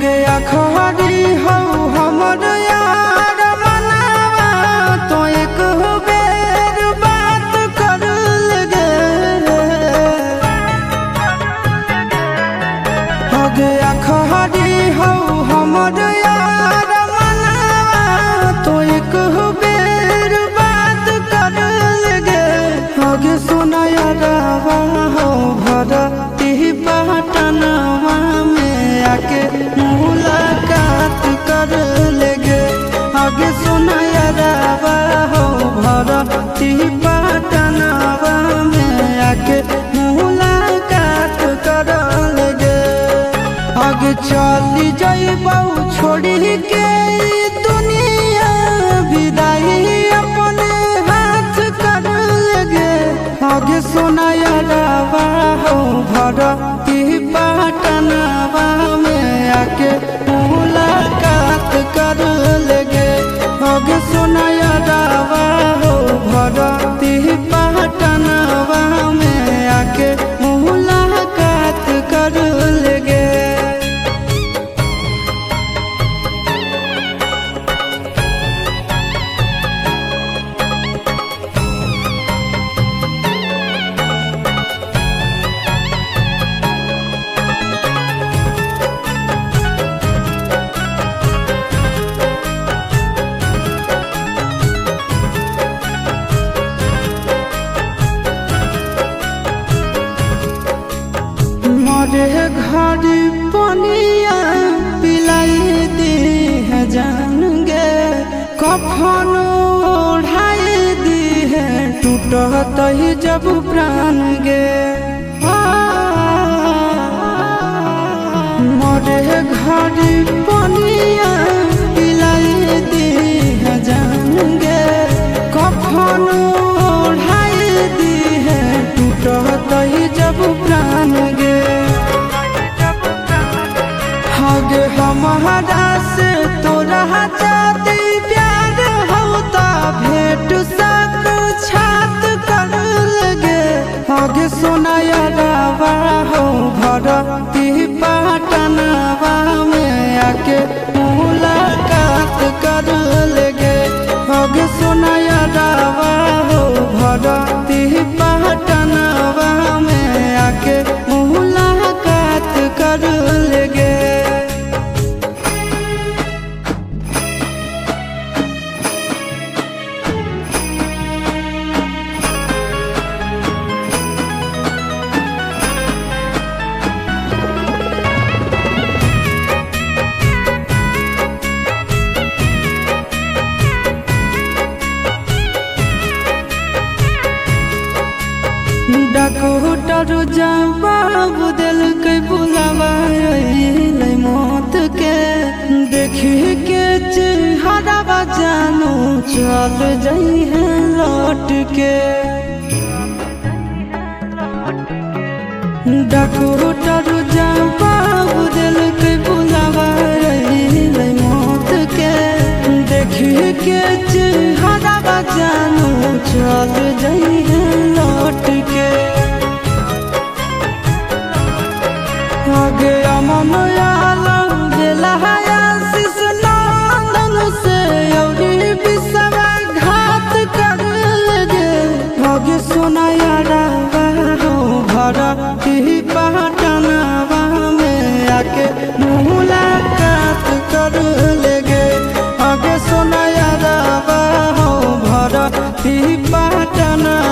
गया खरी हो हमर यार मनावा तो एक बेर बात कर लगे। हो गया खरी हो हमर यार मनावा तो एक बेर बात कर लगे। हो गे सोना यारवा हो भरती पटनवा में आके मुलाकात कर लेगे। आगे सुना यारवा हो भरती पटनवा में आके मुलाकात कर लेगे। आगे चली जाइबौ छोड़ी के दुनिया विदाई अपने हाथ कर लेगे। आगे सुना यारवा हो भरती पटनवा में आके मुलाकात कर लेगे। आगे सुना यारवा हो भरती पटनवा में आके मुलाकात कर लेगे। मरे घड़ी पनिया पिलाई दी है जान गे। कफन ओढ़ाई दी है टूटत ही जब प्राण गे। मरे घड़ी पनिया पिलाई दी है जान गे। कफन ओढ़ाई दी है टूटत ही जब प्राण गे। हगे हमारा से तोरा जाती प्यार होता भेंट साक्षात कर लगे। हगे सोना यारवा हो भरती पटनवा में आके मुलाकात कर लेगे। हगे सोना यारवा हो भरती पटनवा में आके मुलाकात कर लेगे। डॉक्टर जवाब दिल के बुलावा मौत के। देखी के चेहरा जानू चल जाई है लौट के। डॉक्टर जवाब दिल के बुलावा मौत के। देखी के चेहरा जानू चल जाई है लौट के। आगे अमन आलम दिलहाया शिश नंदन से औरी विश्वासघात कर लगे। आगे सोना यारवा हो भरती पटनवा में आके मुलाकात कर लेगे। आगे सोना यारवा हो भरती पटनवा